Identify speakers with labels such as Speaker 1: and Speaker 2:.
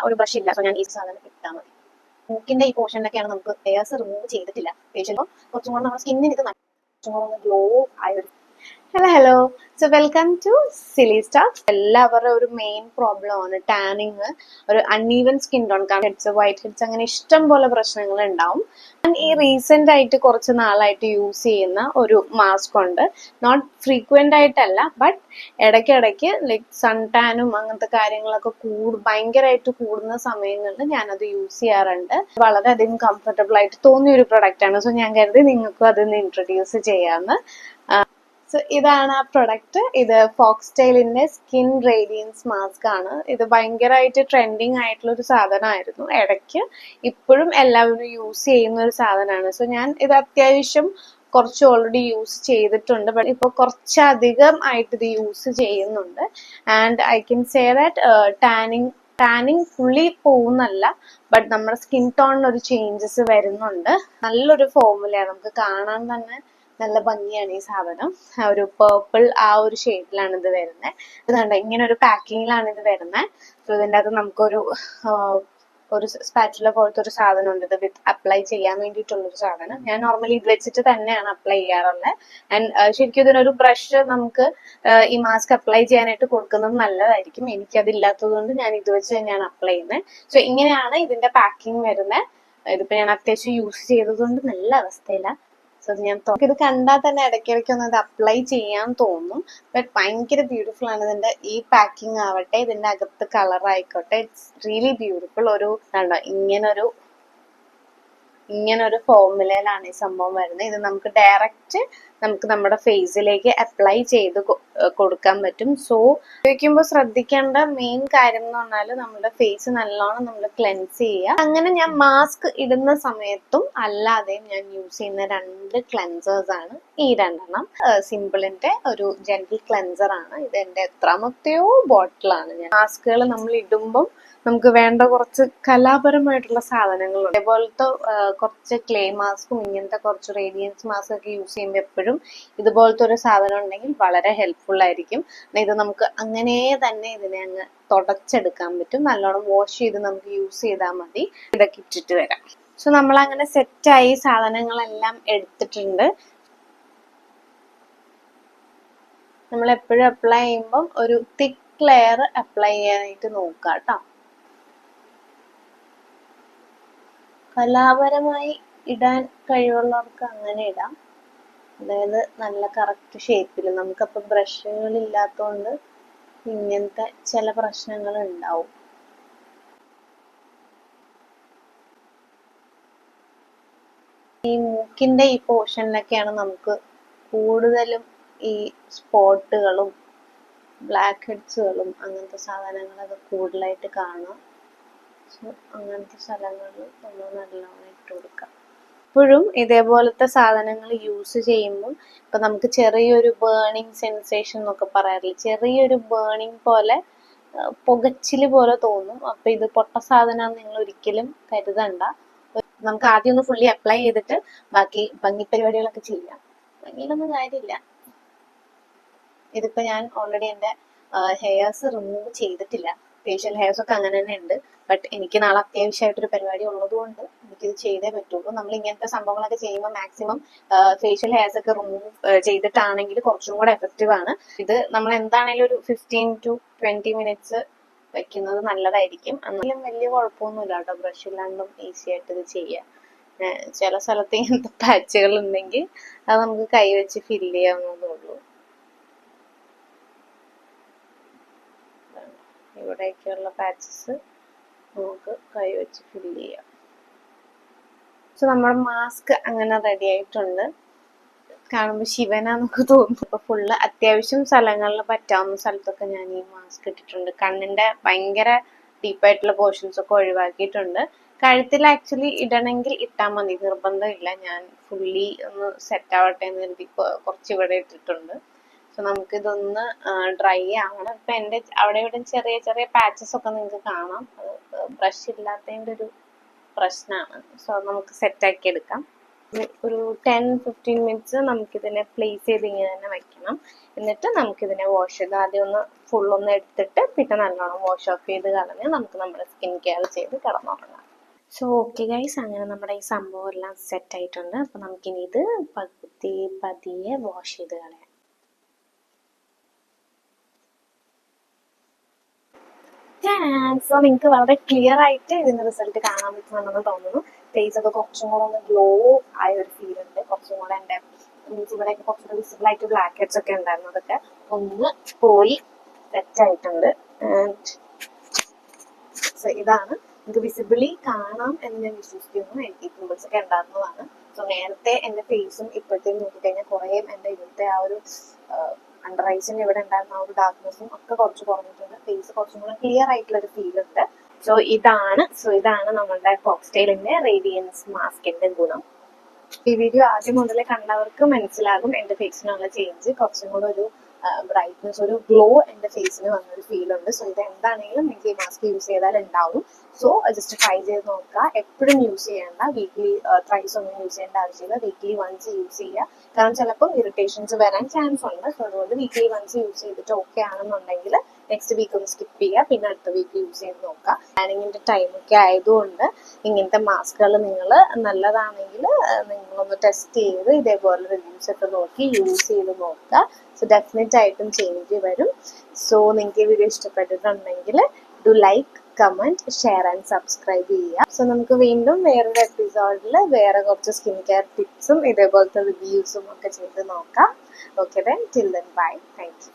Speaker 1: ഒരു ബ്രഷ് ഇല്ല. സോ ഞാൻ ഈ സാധനം ഇട്ടാൽ മതി. മൂക്കിന്റെ ഈ പോർഷനിലൊക്കെയാണ് നമുക്ക് ഹെയർസ് റിമൂവ് ചെയ്തിട്ടില്ല. ഫേഷ്യൽ കുറച്ചും കൂടെ നമ്മുടെ സ്കിന്നിന് ഇത് കുറച്ചും കൂടെ ഗ്ലോ ആയ ഒരു hello. So welcome to Silly Stars. എല്ലാവരുടെ ഒരു മെയിൻ പ്രോബ്ലം ആണ് ടാനിങ്, ഒരു uneven skin tone, heads, white heads, അങ്ങനെ ഇഷ്ടം പോലെ പ്രശ്നങ്ങൾ ഉണ്ടാവും. ഞാൻ ഈ റീസെന്റ് ആയിട്ട് കുറച്ച് നാളായിട്ട് യൂസ് ചെയ്യുന്ന ഒരു മാസ്ക് ഉണ്ട്. നോട്ട് ഫ്രീക്വന്റ് ആയിട്ടല്ല, ബട്ട് ഇടയ്ക്കിടയ്ക്ക് ലൈക്ക് സൺ ടാനും അങ്ങനത്തെ കാര്യങ്ങളൊക്കെ ഭയങ്കരമായിട്ട് കൂടുന്ന സമയങ്ങളിൽ ഞാനത് യൂസ് ചെയ്യാറുണ്ട്. വളരെയധികം കംഫർട്ടബിൾ ആയിട്ട് തോന്നിയ ഒരു പ്രൊഡക്റ്റ് ആണ്. സോ ഞാൻ കരുതി നിങ്ങൾക്കും അതൊന്ന് ഇൻട്രൊഡ്യൂസ് ചെയ്യാമെന്ന്. സോ ഇതാണ് ആ പ്രൊഡക്റ്റ്. ഇത് ഫോക്സ്റ്റൈലിന്റെ സ്കിൻ റേഡിയൻസ് മാസ്ക് ആണ്. ഇത് ഭയങ്കരമായിട്ട് ട്രെൻഡിങ് ആയിട്ടുള്ള ഒരു സാധനമായിരുന്നു ഇടയ്ക്ക്. ഇപ്പോഴും എല്ലാവരും യൂസ് ചെയ്യുന്ന ഒരു സാധനമാണ്. സോ ഞാൻ ഇത് അത്യാവശ്യം കുറച്ച് ഓൾറെഡി യൂസ് ചെയ്തിട്ടുണ്ട്. ബട്ട് ഇപ്പോൾ കുറച്ചധികം ആയിട്ട് ഇത് യൂസ് ചെയ്യുന്നുണ്ട്. And I can say that tanning fully പോകുന്നല്ല, ബട്ട് നമ്മുടെ സ്കിൻ ടോണിന് ഒരു ചേഞ്ചസ് വരുന്നുണ്ട്. നല്ലൊരു ഫോർമുലയാണ്, നമുക്ക് കാണാൻ തന്നെ നല്ല ഭംഗിയാണ് ഈ സാധനം. ഒരു പേർപ്പിൾ ആ ഒരു ഷെയ്ഡിലാണ് ഇത് വരുന്നത്. ഇത് കണ്ടോ, ഇങ്ങനെ ഒരു പാക്കിങ്ങിലാണ് ഇത് വരുന്നത്. സോ ഇതിൻ്റെ അകത്ത് നമുക്കൊരു ഒരു സ്പാച്ചുല പോലത്തെ ഒരു സാധനം ഉണ്ട്. ഇത് വിത്ത് അപ്ലൈ ചെയ്യാൻ വേണ്ടിയിട്ടുള്ളൊരു സാധനം. ഞാൻ നോർമലി ഇത് വെച്ചിട്ട് തന്നെയാണ് അപ്ലൈ ചെയ്യാറുള്ളത്. ആൻഡ് ശരിക്കും ഇതിനൊരു ബ്രഷ് നമുക്ക് ഈ മാസ്ക് അപ്ലൈ ചെയ്യാനായിട്ട് കൊടുക്കുന്നത് നല്ലതായിരിക്കും. എനിക്കതില്ലാത്തത് കൊണ്ട് ഞാൻ ഇത് വെച്ച് തന്നെയാണ് അപ്ലൈ ചെയ്യുന്നത്. സോ ഇങ്ങനെയാണ് ഇതിന്റെ പാക്കിങ് വരുന്നത്. ഇതിപ്പോ ഞാൻ അത്യാവശ്യം യൂസ് ചെയ്തത് കൊണ്ട് നല്ല അവസ്ഥയില്ല. സോ ഇത് കണ്ടാൽ തന്നെ ഇടയ്ക്കിടയ്ക്ക് ഒന്ന് ഇത് അപ്ലൈ ചെയ്യാൻ തോന്നും. ബട്ട് ഭയങ്കര ബ്യൂട്ടിഫുൾ ആണ് ഇതിന്റെ ഈ പാക്കിംഗ് ആവട്ടെ, ഇതിന്റെ അകത്ത് കളർ ആയിക്കോട്ടെ, ഇറ്റ്സ് റിയലി ബ്യൂട്ടിഫുൾ. ഒരു ഇങ്ങനൊരു ഫോർമുലയിലാണ് ഈ സംഭവം വരുന്നത്. ഇത് നമുക്ക് ഡയറക്റ്റ് നമ്മുടെ ഫേസിലേക്ക് അപ്ലൈ ചെയ്ത് കൊടുക്കാൻ പറ്റും. സോ ഉപയോഗിക്കുമ്പോൾ ശ്രദ്ധിക്കേണ്ട മെയിൻ കാര്യം എന്ന് പറഞ്ഞാൽ നമ്മുടെ ഫേസ് നല്ലോണം നമ്മൾ ക്ലെൻസ് ചെയ്യുക. അങ്ങനെ ഞാൻ മാസ്ക് ഇടുന്ന സമയത്തും അല്ലാതെയും ഞാൻ യൂസ് ചെയ്യുന്ന 2 ക്ലെൻസേഴ്സ് ആണ് ഈ 2 സിമ്പിളിന്റെ ഒരു ജെന്റിൽ ക്ലെൻസർ ആണ്. ഇത് എന്റെ എത്രാമത്തെയോ ബോട്ടിലാണ്. ഞാൻ മാസ്കുകൾ നമ്മൾ ഇടുമ്പം നമുക്ക് വേണ്ട കുറച്ച് കലാപരമായിട്ടുള്ള സാധനങ്ങളുണ്ട്. അതേപോലത്തെ കുറച്ച് ക്ലേ മാസ്കും ഇങ്ങനത്തെ കുറച്ച് റേഡിയൻസ് മാസ്ക് ഒക്കെ യൂസ് ചെയ്യുമ്പോൾ എപ്പോഴും ഇതുപോലത്തെ ഒരു സാധനം ഉണ്ടെങ്കിൽ വളരെ ഹെൽപ്ഫുൾ ആയിരിക്കും. ഇത് നമുക്ക് അങ്ങനെ തന്നെ ഇതിനെ അങ്ങ് തുടച്ചെടുക്കാൻ പറ്റും. നല്ലോണം വാഷ് ചെയ്ത് നമുക്ക് യൂസ് ചെയ്താൽ മതി. ഇതൊക്കെ ഇട്ടിട്ട് വരാം. സോ നമ്മൾ അങ്ങനെ സെറ്റായി സാധനങ്ങളെല്ലാം എടുത്തിട്ടുണ്ട്. നമ്മൾ എപ്പോഴും അപ്ലൈ ചെയ്യുമ്പം ഒരു തിക്ക് ലെയർ അപ്ലൈ ചെയ്യാനായിട്ട് നോക്കുക കേട്ടോ. കലാപരമായി ഇടാൻ കഴിവുള്ളവർക്ക് അങ്ങനെ ഇടാം. അതായത് നല്ല കറക്റ്റ് ഷേപ്പിൽ. നമുക്കപ്പോൾ ബ്രഷുകൾ ഇല്ലാത്തതുകൊണ്ട് ഇങ്ങനത്തെ ചില പ്രശ്നങ്ങൾ ഉണ്ടാവും. ഈ മൂക്കിന്റെ ഈ പോർഷനിലൊക്കെയാണ് നമുക്ക് കൂടുതലും ഈ സ്പോട്ടുകളും ബ്ലാക്ക് ഹെഡ്സുകളും അങ്ങനത്തെ സാധനങ്ങളൊക്കെ കൂടുതലായിട്ട് കാണാം. സോ അങ്ങനത്തെ സ്ഥലങ്ങളിൽ നമ്മൾ നല്ലോണം ഇട്ട് കൊടുക്കാം. എപ്പോഴും ഇതേപോലത്തെ സാധനങ്ങൾ യൂസ് ചെയ്യുമ്പോൾ ഇപ്പൊ നമുക്ക് ചെറിയൊരു ബേണിങ് സെൻസേഷൻ എന്നൊക്കെ പറയാറില്ല, ചെറിയൊരു ബേണിങ് പോലെ പുകച്ചില് പോലെ തോന്നും. അപ്പൊ ഇത് പൊട്ട സാധനം നിങ്ങൾ ഒരിക്കലും കരുതണ്ട. നമുക്ക് ആദ്യം ഒന്ന് ഫുള്ളി അപ്ലൈ ചെയ്തിട്ട് ബാക്കി ഭംഗി പരിപാടികളൊക്കെ ചെയ്യാം. ഭംഗിയിലൊന്നും കാര്യമില്ല. ഇതിപ്പോ ഞാൻ ഓൾറെഡി എന്റെ ഹെയർസ് റിമൂവ് ചെയ്തിട്ടില്ല. ഫേഷ്യൽ ഹെയർസ് ഒക്കെ അങ്ങനെ തന്നെ ഉണ്ട്. ബട്ട് എനിക്ക് നാളെ അത്യാവശ്യമായിട്ടൊരു പരിപാടി ഉള്ളത് കൊണ്ട് എനിക്കിത് ചെയ്തേ പറ്റുള്ളൂ. നമ്മൾ ഇങ്ങനത്തെ സംഭവങ്ങളൊക്കെ ചെയ്യുമ്പോൾ മാക്സിമം ഫേഷ്യൽ ഹെയർസ് ഒക്കെ റിമൂവ് ചെയ്തിട്ടാണെങ്കിൽ കുറച്ചും കൂടെ എഫക്റ്റീവ് ആണ്. ഇത് നമ്മൾ എന്താണെങ്കിലും ഒരു 15 to 20 minutes വെക്കുന്നത് നല്ലതായിരിക്കും. എന്നാലും വലിയ കുഴപ്പമൊന്നുമില്ല കേട്ടോ. ബ്രഷ് ഇല്ലാണ്ടും ഈസി ആയിട്ട് ഇത് ചെയ്യാം. ചില സ്ഥലത്ത് ഇങ്ങനത്തെ പാച്ചുകൾ ഉണ്ടെങ്കിൽ അത് നമുക്ക് കൈ വെച്ച് ഫില്ല് ചെയ്യാവുന്നതേ ഉള്ളൂ. ഇവിടെയൊക്കെയുള്ള പാച്ചസ് നമുക്ക് കൈ വെച്ച് ഫില്ല് ചെയ്യാം. സോ നമ്മുടെ മാസ്ക് അങ്ങനെ റെഡി ആയിട്ടുണ്ട്. കാണുമ്പോൾ ശിവനാന്നൊക്കെ തോന്നും. അപ്പൊ ഫുള്ള് അത്യാവശ്യം സ്ഥലങ്ങളിൽ പറ്റാവുന്ന സ്ഥലത്തൊക്കെ ഞാൻ ഈ മാസ്ക് ഇട്ടിട്ടുണ്ട്. കണ്ണിന്റെ ഭയങ്കര ഡീപ്പായിട്ടുള്ള പോർഷൻസ് ഒക്കെ ഒഴിവാക്കിയിട്ടുണ്ട്. കഴുത്തിൽ ആക്ച്വലി ഇടണമെങ്കിൽ ഇട്ടാൽ മതി, നിർബന്ധമില്ല. ഞാൻ ഫുള്ളി ഒന്ന് സെറ്റ് ആവട്ടെ എന്ന് കരുതി കുറച്ച് ഇവിടെ ഇട്ടിട്ടുണ്ട്. സോ നമുക്കിതൊന്ന് ഡ്രൈ ആവണം. ഇപ്പൊ എന്റെ അവിടെ ഇവിടെ ചെറിയ ചെറിയ പാച്ചസ് ഒക്കെ നിങ്ങൾക്ക് കാണാം. അത് ബ്രഷ് ഇല്ലാത്തതിന്റെ ഒരു പ്രശ്നമാണ്. സോ നമുക്ക് സെറ്റ് ആക്കി എടുക്കാം. ഒരു 10-15 മിനിറ്റ്സ് നമുക്കിതിനെ പ്ലേസ് ചെയ്ത് ഇങ്ങനെ തന്നെ വെക്കണം. എന്നിട്ട് നമുക്കിതിനെ വാഷ് ചെയ്ത് ആദ്യം ഒന്ന് ഫുള്ളൊന്ന് എടുത്തിട്ട് പിന്നെ നല്ലോണം വാഷ് ഓഫ് ചെയ്ത് കളഞ്ഞ് നമുക്ക് നമ്മുടെ സ്കിൻ കെയർ ചെയ്ത് കിടന്നുറങ്ങാം. സോ ഓക്കെ ഗൈസ്, അങ്ങനെ നമ്മുടെ ഈ സംഭവം എല്ലാം സെറ്റ് ആയിട്ടുണ്ട്. അപ്പം നമുക്കിനി ഇത് പതിയെ വാഷ് ചെയ്ത് കളയാം. സോ നിങ്ങൾക്ക് വളരെ ക്ലിയർ ആയിട്ട് ഇതിന്റെ റിസൾട്ട് കാണാൻ പറ്റുന്നുണ്ടെന്ന് തോന്നുന്നു. ഫേസ് ഒക്കെ കുറച്ചും കൂടെ ഒന്ന് ഗ്ലോ ആയ ഒരു ഫീൽ ഉണ്ട്. കുറച്ചും കൂടെ എൻ്റെ മീൻസ് ഇവിടെ കുറച്ചുകൂടെ വിസിബിൾ ആയിട്ട് ബ്ലാക്ക് ഹെഡ്സ് ഒക്കെ ഉണ്ടായിരുന്നു, അതൊക്കെ ഒന്ന് പോയി സെറ്റ് ആയിട്ടുണ്ട്. ആൻഡ് സോ ഇതാണ്, നിങ്ങൾക്ക് വിസിബിളി കാണാം എന്ന് ഞാൻ വിശ്വസിക്കുന്നു. എനിക്ക് പിമ്പിൾസ് ഒക്കെ ഉണ്ടാകുന്നതാണ്. സോ നേരത്തെ എൻ്റെ ഫേസും ഇപ്പോഴത്തേക്കും നോക്കിക്കഴിഞ്ഞാൽ കുറേ എൻ്റെ ഇവിടുത്തെ ആ ഒരു അണ്ടർ ഐസിന് ഇവിടെ ഉണ്ടായിരുന്ന ആ ഒരു ഡാർക്ക്നെസ്സും ഒക്കെ കുറച്ച് കുറഞ്ഞിട്ടുണ്ട്. ഫേസ് കുറച്ചും കൂടെ ക്ലിയർ ആയിട്ടുള്ള ഒരു ഫീൽ ഉണ്ട്. സോ ഇതാണ് നമ്മളുടെ ഫോക്സ്റ്റൈലിന്റെ റേഡിയൻസ് മാസ്കിന്റെ ഗുണം. ഈ വീഡിയോ ആദ്യം മുതലേ കണ്ടവർക്ക് മനസ്സിലാകും എൻ്റെ ഫേസിനുള്ള ചേഞ്ച്. കുറച്ചും കൂടെ ഒരു ബ്രൈറ്റ്നെസ്, ഒരു ഗ്ലോ എൻ്റെ ഫേസിന് വന്നൊരു ഫീൽ ഉണ്ട്. സോ ഇത് എന്താണെങ്കിലും നിങ്ങൾക്ക് ഈ മാസ്ക് യൂസ് ചെയ്താൽ ഉണ്ടാവും. സോ ജസ്റ്റ് ട്രൈ ചെയ്ത് നോക്കുക. എപ്പോഴും യൂസ് ചെയ്യേണ്ട, വീക്ക്ലി ട്രൈസ് ഒന്നും യൂസ് ചെയ്യേണ്ട ആവശ്യമില്ല. വീക്ക്ലി വൺസ് യൂസ് ചെയ്യുക. കാരണം ചിലപ്പോൾ ഇറിറ്റേഷൻസ് വരാൻ ചാൻസ് ഉണ്ട്. സോ അതുകൊണ്ട് വീക്ക്ലി വൺസ് യൂസ് ചെയ്തിട്ട് ഓക്കെ ആണെന്നുണ്ടെങ്കിൽ നെക്സ്റ്റ് വീക്ക് ഒന്ന് സ്കിപ്പ് ചെയ്യുക, പിന്നെ അടുത്ത വീക്ക് യൂസ് ചെയ്ത് നോക്കുക. പ്ലാനിങ്ങിന്റെ ടൈമൊക്കെ ആയതുകൊണ്ട് ഇങ്ങനത്തെ മാസ്കുകൾ നിങ്ങൾ നല്ലതാണെങ്കിൽ നിങ്ങളൊന്ന് ടെസ്റ്റ് ചെയ്ത് ഇതേപോലെ റിവ്യൂസ് ഒക്കെ നോക്കി യൂസ് ചെയ്ത് നോക്കുക. സോ ഡെഫിനറ്റ് ആയിട്ടും ചേഞ്ച് വരും. സോ നിങ്ങൾക്ക് ഈ വീഡിയോ ഇഷ്ടപ്പെട്ടിട്ടുണ്ടെങ്കിൽ do like, comment, share and subscribe ചെയ്യുക. സോ നമുക്ക് വീണ്ടും വേറൊരു എപ്പിസോഡിൽ വേറെ കുറച്ച് സ്കിൻ കെയർ ടിപ്സും ഇതേപോലത്തെ റിവ്യൂസും ഒക്കെ ചെയ്ത് നോക്കാം. Okay then, till then bye, thank you.